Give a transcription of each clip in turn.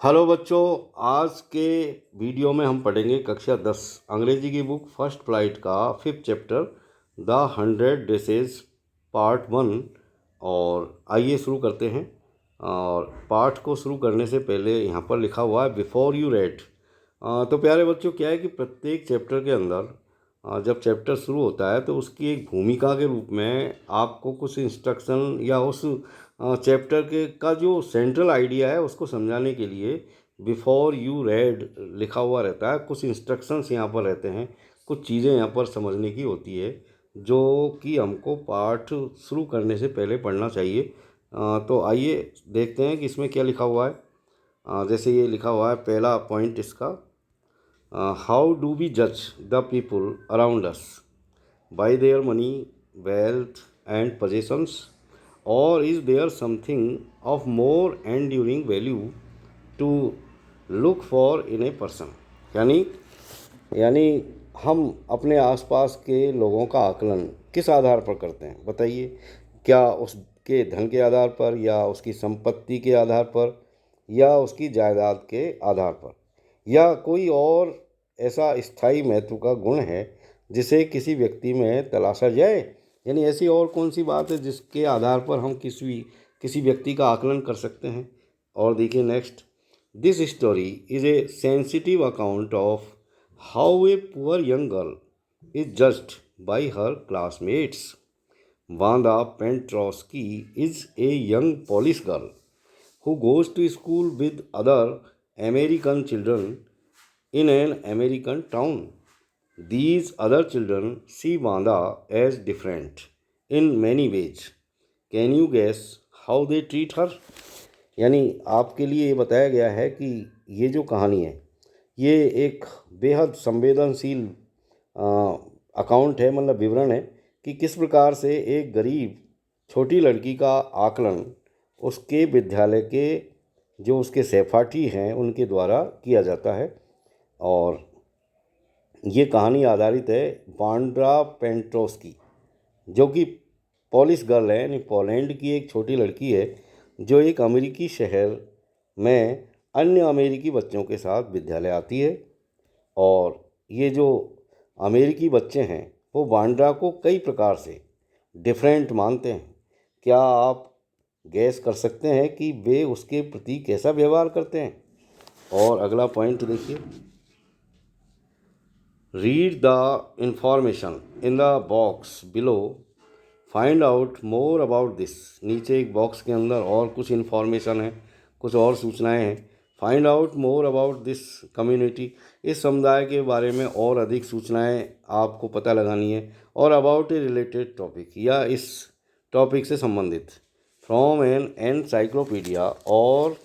Hello बच्चों, आज के वीडियो में हम पढ़ेंगे कक्षा 10 अंग्रेजी की बुक फर्स्ट फ्लाइट का 5th chapter the 100 dishes part 1। और आइए शुरू करते हैं। और पाठ को शुरू करने से पहले यहाँ पर लिखा हुआ है बिफोर यू रेड। तो प्यारे बच्चों, क्या है कि प्रत्येक चैप्टर के अंदर जब चैप्टर शुरू होता है तो उसकी एक भूमिका के रूप में आपको कुछ इंस्ट्रक्शन या उस चैप्टर के का जो सेंट्रल आइडिया है उसको समझाने के लिए बिफोर यू रेड लिखा हुआ रहता है। कुछ इंस्ट्रक्शंस यहाँ पर रहते हैं, कुछ चीज़ें यहाँ पर समझने की होती है जो कि हमको पाठ शुरू करने से पहले पढ़ना चाहिए। तो आइए देखते हैं कि इसमें क्या लिखा हुआ है। जैसे ये लिखा हुआ है, पहला पॉइंट इसका, हाउ डू वी जज the people around us bye their money, wealth and possessions, or is there something of more enduring value to look for in a person? यानी यानी हम अपने आसपास के लोगों का आकलन किस आधार पर करते हैं, बताइए। क्या उसके धन के आधार पर, या उसकी संपत्ति के आधार पर, या उसकी जायदाद के आधार पर, या कोई और ऐसा स्थायी महत्व का गुण है जिसे किसी व्यक्ति में तलाशा जाए। यानी ऐसी और कौन सी बात है जिसके आधार पर हम किसी व्यक्ति का आकलन कर सकते हैं। और देखिए next, this story is a sensitive account of how a poor young girl is judged bye her classmates. Wanda Pentrosky is a young Polish girl who goes to school with other American children in an American town. These other children see Wanda as different in many ways. Can you guess how they treat her? यानी आपके लिए ये बताया गया है कि ये जो कहानी है ये एक बेहद संवेदनशील अकाउंट है, मतलब विवरण है कि किस प्रकार से एक गरीब छोटी लड़की का आकलन उसके विद्यालय के जो उसके सहपाठी हैं उनके द्वारा किया जाता है। और ये कहानी आधारित है वांड्रा पेंट्रोस्की, जो कि पॉलिश गर्ल है, यानी पोलैंड की एक छोटी लड़की है जो एक अमेरिकी शहर में अन्य अमेरिकी बच्चों के साथ विद्यालय आती है। और ये जो अमेरिकी बच्चे हैं वो वांड्रा को कई प्रकार से डिफरेंट मानते हैं। क्या आप गैस कर सकते हैं कि वे उसके प्रति कैसा व्यवहार करते हैं? और अगला पॉइंट देखिए, read the information in the box below, find out more about this. नीचे एक बॉक्स के अंदर और कुछ इन्फॉर्मेशन है, कुछ और सूचनाएं हैं। Find out more about this community, इस समुदाय के बारे में और अधिक सूचनाएं आपको पता लगानी है। और अबाउट ए रिलेटेड टॉपिक, या इस टॉपिक से संबंधित, फ्रॉम एन एनसाइक्लोपीडिया और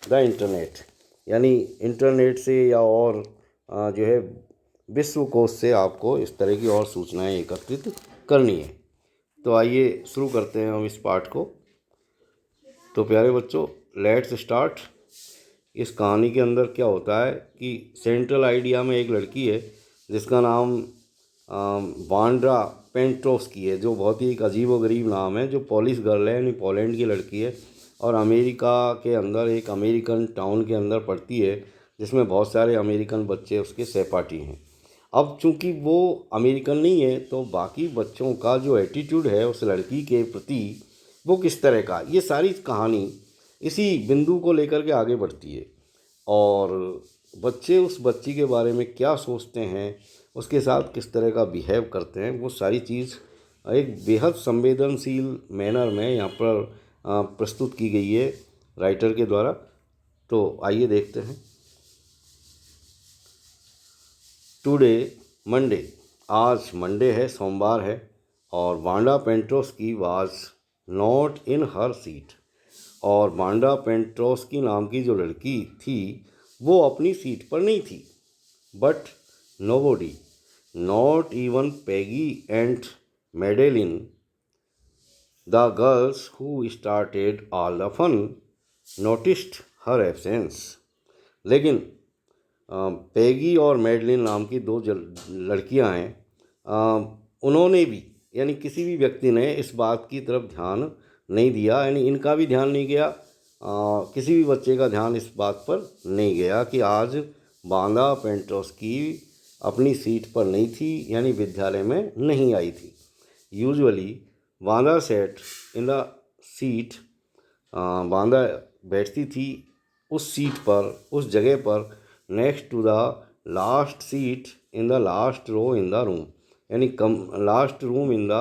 द इंटरनेट, यानी इंटरनेट से या और जो है विश्वकोश से आपको इस तरह की और सूचनाएं एकत्रित करनी है। तो आइए शुरू करते हैं हम इस पाठ को। तो प्यारे बच्चों, लेट्स स्टार्ट। इस कहानी के अंदर क्या होता है कि सेंट्रल आइडिया में एक लड़की है जिसका नाम वांड्रा पेंट्रोस्की है, जो बहुत ही एक अजीब व गरीब नाम है, जो पॉलिश गर्ल है, यानी पोलैंड की लड़की है और अमेरिका के अंदर एक अमेरिकन टाउन के अंदर पढ़ती है जिसमें बहुत सारे अमेरिकन बच्चे उसके सहपाठी हैं। अब चूंकि वो अमेरिकन नहीं है तो बाकी बच्चों का जो एटीट्यूड है उस लड़की के प्रति वो किस तरह का, ये सारी कहानी इसी बिंदु को लेकर के आगे बढ़ती है। और बच्चे उस बच्ची के बारे में क्या सोचते हैं, उसके साथ किस तरह का बिहेव करते हैं, वो सारी चीज़ एक बेहद संवेदनशील मैनर में यहाँ पर प्रस्तुत की गई है राइटर के द्वारा। तो आइए देखते हैं। टुडे मंडे, आज मंडे है, सोमवार है, और Wanda Petronski was not in her seat. और वांडा पेंट्रोस्की नाम की जो लड़की थी वो अपनी सीट पर नहीं थी। But nobody, not even Peggy and Maddeline, the girls who started all the fun, noticed her absence. लेकिन पैगी और मेडलिन नाम की दो लड़कियां हैं, उन्होंने भी, यानी किसी भी व्यक्ति ने इस बात की तरफ ध्यान नहीं दिया, यानी इनका भी ध्यान नहीं गया किसी भी बच्चे का ध्यान इस बात पर नहीं गया कि आज वांदा पेंट्रोस्की अपनी सीट पर नहीं थी, यानी विद्यालय में नहीं आई थी। यूजुअली वांदा सेट इन द सीट, वांदा बैठती थी उस सीट पर, उस जगह पर, next to the last seat in the last row in the room, यानी last room in the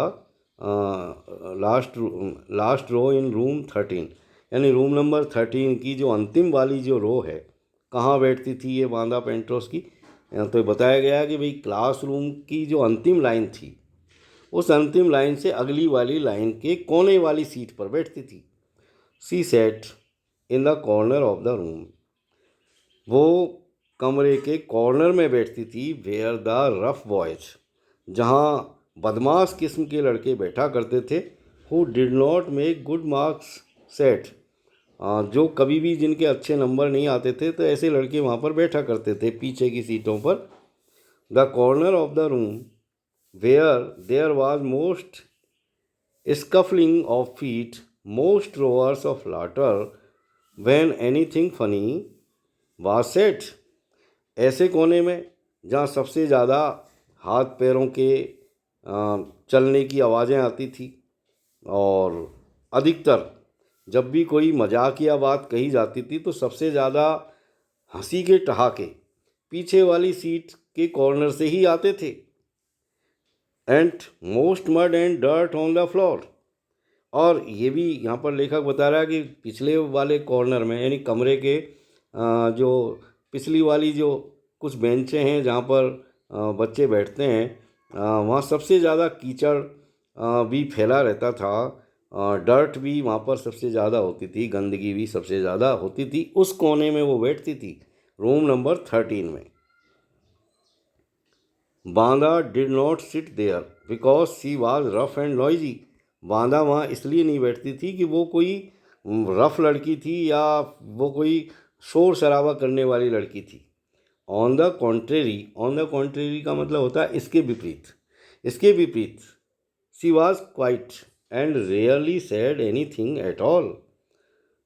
last row in room 13, यानी रूम नंबर 13 की जो अंतिम वाली जो रो है, कहाँ बैठती थी ये वांदा पेंट्रोस की। तो बताया गया कि भाई क्लासरूम की जो अंतिम लाइन थी, उस अंतिम लाइन से अगली वाली लाइन के कोने वाली सीट पर बैठती थी। She sat in the corner of the room, वो कमरे के कॉर्नर में बैठती थी। वेयर द रफ बॉयज, जहाँ बदमाश किस्म के लड़के बैठा करते थे। Who did not make good marks set, जो कभी भी जिनके अच्छे नंबर नहीं आते थे, तो ऐसे लड़के वहाँ पर बैठा करते थे पीछे की सीटों पर। The corner of the room where there was most scuffling of feet, most roars of laughter when anything funny was said, ऐसे कोने में जहाँ सबसे ज़्यादा हाथ पैरों के चलने की आवाज़ें आती थी, और अधिकतर जब भी कोई मजाकिया बात कही जाती थी तो सबसे ज़्यादा हंसी के ठहाके पीछे वाली सीट के कॉर्नर से ही आते थे। And most mud and dirt on the floor, और ये भी यहाँ पर लेखक बता रहा है कि पिछले वाले कॉर्नर में, यानी कमरे के जो पिछली वाली जो कुछ बेंचें हैं जहाँ पर बच्चे बैठते हैं, वहाँ सबसे ज़्यादा कीचड़ भी फैला रहता था, डर्ट भी वहाँ पर सबसे ज़्यादा होती थी, गंदगी भी सबसे ज़्यादा होती थी। उस कोने में वो बैठती थी, रूम नंबर 13 में। Wanda did not sit there because she was rough and noisy, Wanda वहाँ इसलिए नहीं बैठती थी कि वो कोई रफ लड़की थी या वो कोई शोर शराबा करने वाली लड़की थी। ऑन द कॉन्ट्रेरी का मतलब होता है इसके विपरीत, इसके विपरीत। She was quiet and rarely said anything at all,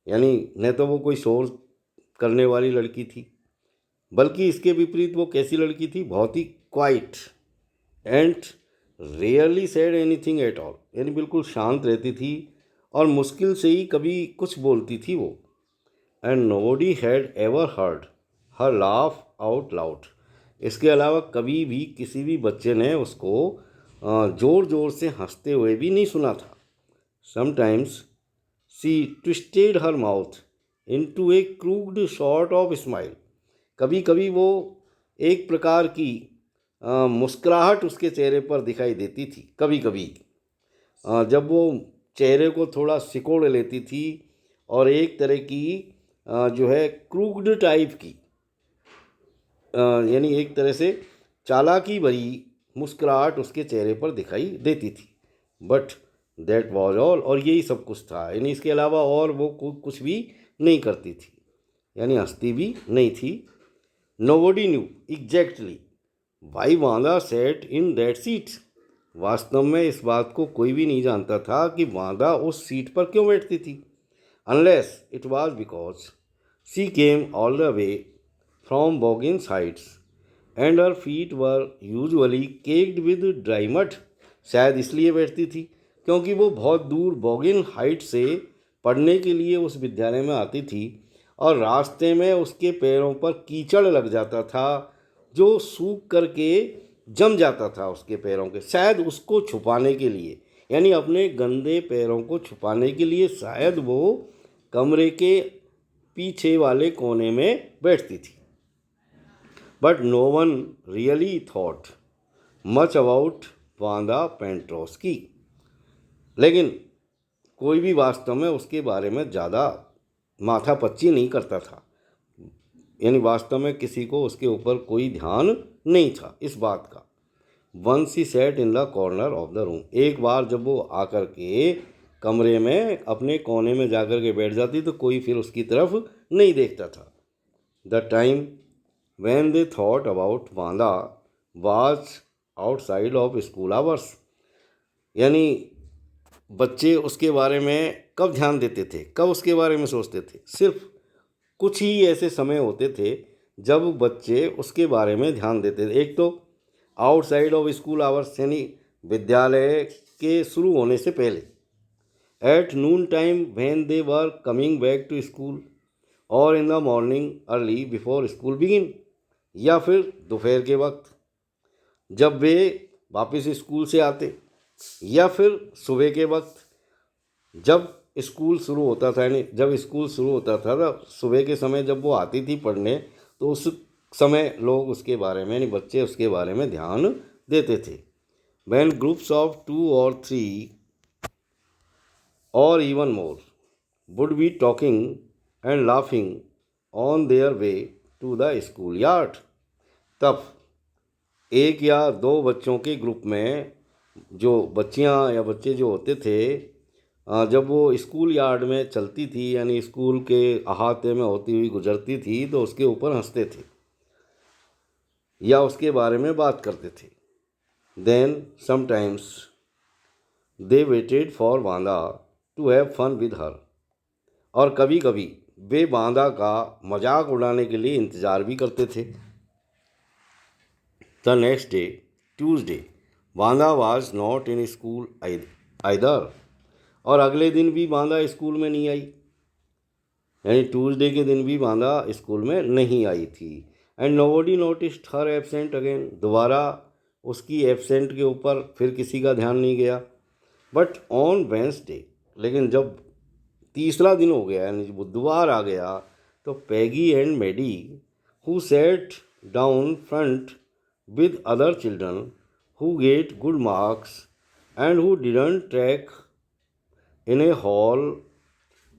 यानी न तो वो कोई शोर करने वाली लड़की थी, बल्कि इसके विपरीत वो कैसी लड़की थी, बहुत ही quiet and rarely said anything at all, यानी बिल्कुल शांत रहती थी और मुश्किल से ही कभी कुछ बोलती थी वो। And nobody had ever heard her laugh out loud, इसके अलावा कभी भी किसी भी बच्चे ने उसको ज़ोर ज़ोर से हंसते हुए भी नहीं सुना था। Sometimes she twisted her mouth into a crude sort of smile, कभी कभी वो एक प्रकार की मुस्कुराहट उसके चेहरे पर दिखाई देती थी। कभी कभी जब वो चेहरे को थोड़ा सिकोड़ लेती थी और एक तरह की जो है क्रूड टाइप की, यानी एक तरह से चालाकी भरी मुस्कुराहट उसके चेहरे पर दिखाई देती थी। बट दैट वाज ऑल, और यही सब कुछ था, यानी इसके अलावा और वो कुछ भी नहीं करती थी, यानी हंसती भी नहीं थी। नोबडी न्यू एग्जैक्टली वाई वांदा सेट इन दैट सीट, वास्तव में इस बात को कोई भी नहीं जानता था कि वांदा उस सीट पर क्यों बैठती थी, unless it was because she came all the way from Boggins Heights and her feet were usually caked with dry mud, शायद इसलिए बैठती थी क्योंकि वो बहुत दूर बॉगिन हाइट से पढ़ने के लिए उस विद्यालय में आती थी और रास्ते में उसके पैरों पर कीचड़ लग जाता था जो सूख करके जम जाता था उसके पैरों के, शायद उसको छुपाने के लिए, यानी अपने गंदे पैरों को छुपाने के लिए शायद वो कमरे के पीछे वाले कोने में बैठती थी। But no one really thought much about Wanda Petronski, लेकिन कोई भी वास्तव में उसके बारे में ज़्यादा माथापच्ची नहीं करता था, यानी वास्तव में किसी को उसके ऊपर कोई ध्यान नहीं था इस बात का। Once she sat in the corner of the room, एक बार जब वो आकर के कमरे में अपने कोने में जाकर के बैठ जाती तो कोई फिर उसकी तरफ नहीं देखता था। The time when they thought about Vanda was outside of school hours, यानी बच्चे उसके बारे में कब ध्यान देते थे, कब उसके बारे में सोचते थे? सिर्फ कुछ ही ऐसे समय होते थे जब बच्चे उसके बारे में ध्यान देते थे। एक तो आउटसाइड ऑफ स्कूल आवर्स, यानी विद्यालय के शुरू होने से पहले, at noon time when they were coming back to school, और in the morning early before school begin, या फिर दोपहर के वक्त जब वे वापस स्कूल से आते, या फिर सुबह के वक्त जब स्कूल शुरू होता था। यानी जब स्कूल शुरू होता था तब सुबह के समय जब वो आती थी पढ़ने, तो उस समय लोग उसके बारे में, यानी बच्चे उसके बारे में ध्यान देते थे। व्हेन ग्रुप्स ऑफ 2 और 3 और even more would be talking and laughing on their way to the school yard, तब एक या दो बच्चों के ग्रुप में जो बच्चियां या बच्चे जो होते थे, जब वो स्कूल यार्ड में चलती थी, यानी स्कूल के अहाते में होती हुई गुजरती थी, तो उसके ऊपर हंसते थे या उसके बारे में बात करते थे। Then sometimes they waited for Wanda to have fun with her, और कभी कभी वे बांदा का मजाक उड़ाने के लिए इंतज़ार भी करते थे। The next day, Tuesday, Banda was not in school either, और अगले दिन भी बांदा स्कूल में नहीं आई, यानी ट्यूसडे के दिन भी बांदा स्कूल में नहीं आई थी। And nobody noticed her absent again, दोबारा उसकी एब्सेंट के ऊपर फिर किसी का ध्यान नहीं गया। बट ऑन वेंसडे, लेकिन जब तीसरा दिन हो गया, यानी बुधवार आ गया, तो Peggy and Maddie who sat down front with other children who get good marks and who didn't track in a whole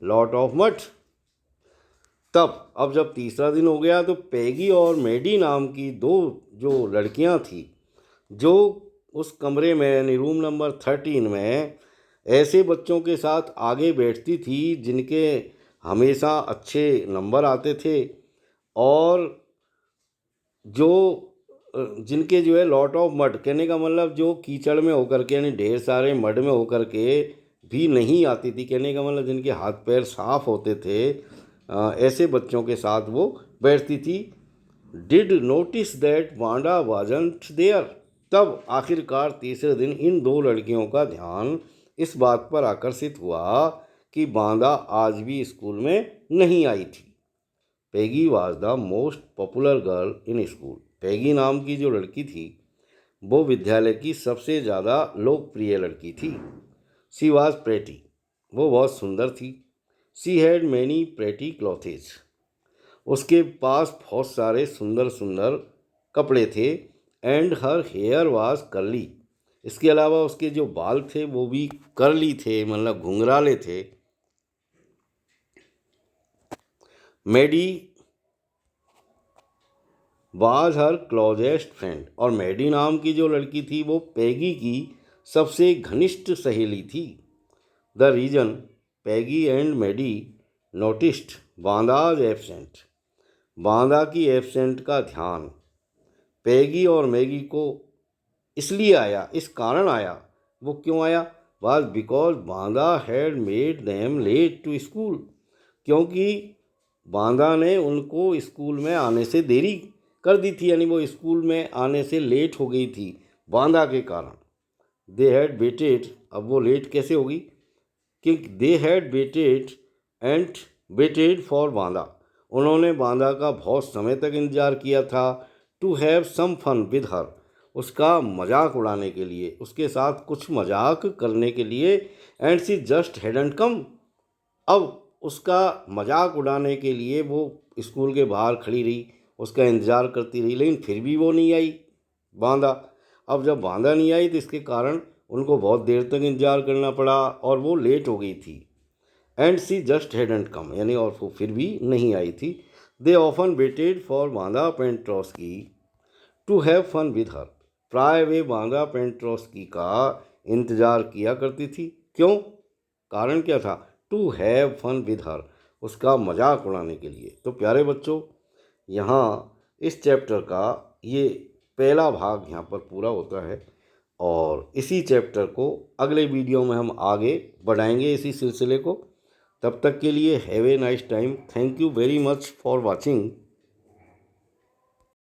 lot of mud, तब अब जब तीसरा दिन हो गया तो पैगी और मेडी नाम की दो जो लड़कियां थी, जो उस कमरे में यानी रूम नंबर 13 में ऐसे बच्चों के साथ आगे बैठती थी जिनके हमेशा अच्छे नंबर आते थे, और जो जिनके जो है लॉट ऑफ मड, कहने का मतलब जो कीचड़ में होकर के, यानी ढेर सारे मड में होकर के भी नहीं आती थी, कहने का मतलब जिनके हाथ पैर साफ होते थे, ऐसे बच्चों के साथ वो बैठती थी। Did notice that Wanda wasn't there, तब आखिरकार तीसरे दिन इन दो लड़कियों का ध्यान इस बात पर आकर्षित हुआ कि बांदा आज भी स्कूल में नहीं आई थी। Peggy was the most popular girl in school, Peggy नाम की जो लड़की थी वो विद्यालय की सबसे ज़्यादा लोकप्रिय लड़की थी। शी वाज प्रेटी, वो बहुत सुंदर थी। She had many pretty clothes, उसके पास बहुत सारे सुंदर सुंदर कपड़े थे। And her hair was curly, इसके अलावा उसके जो बाल थे वो भी कर्ली थे, मतलब घुंघराले थे। मेडी वाज हर क्लोजेस्ट फ्रेंड, और मेडी नाम की जो लड़की थी वो पैगी की सबसे घनिष्ठ सहेली थी। The reason Peggy and Maddie noticed Wanda's absent, Wanda की एब्सेंट का ध्यान पैगी और मैगी को इसलिए आया, इस कारण आया, वो क्यों आया, was because Wanda had made them late to school, क्योंकि बांदा ने उनको स्कूल में आने से देरी कर दी थी, यानी वो स्कूल में आने से लेट हो गई थी बांदा के कारण। दे हैड वेटेड, अब वो लेट कैसे होगी, क्योंकि they had waited and waited for Wanda, उन्होंने बांदा का बहुत समय तक इंतजार किया था। To have some fun with her, उसका मजाक उड़ाने के लिए, उसके साथ कुछ मजाक करने के लिए। एंड सी जस्ट हैडंट कम, अब उसका मजाक उड़ाने के लिए वो स्कूल के बाहर खड़ी रही, उसका इंतज़ार करती रही, लेकिन फिर भी वो नहीं आई बांदा। अब जब बांदा नहीं आई तो इसके कारण उनको बहुत देर तक इंतज़ार करना पड़ा और वो लेट हो गई थी। And she just hadn't come, यानी और वो फिर भी नहीं आई थी। They often waited for Wanda Petronski to have fun with her, प्राय वे बांदा पेंट्रोस्की का इंतज़ार किया करती थी। क्यों, कारण क्या था, to have fun with her, उसका मजाक उड़ाने के लिए। तो प्यारे बच्चों, यहाँ इस चैप्टर का ये पहला भाग यहाँ पर पूरा होता है, और इसी चैप्टर को अगले वीडियो में हम आगे बढ़ाएंगे, इसी सिलसिले को। तब तक के लिए have a nice time. Thank you very much for watching.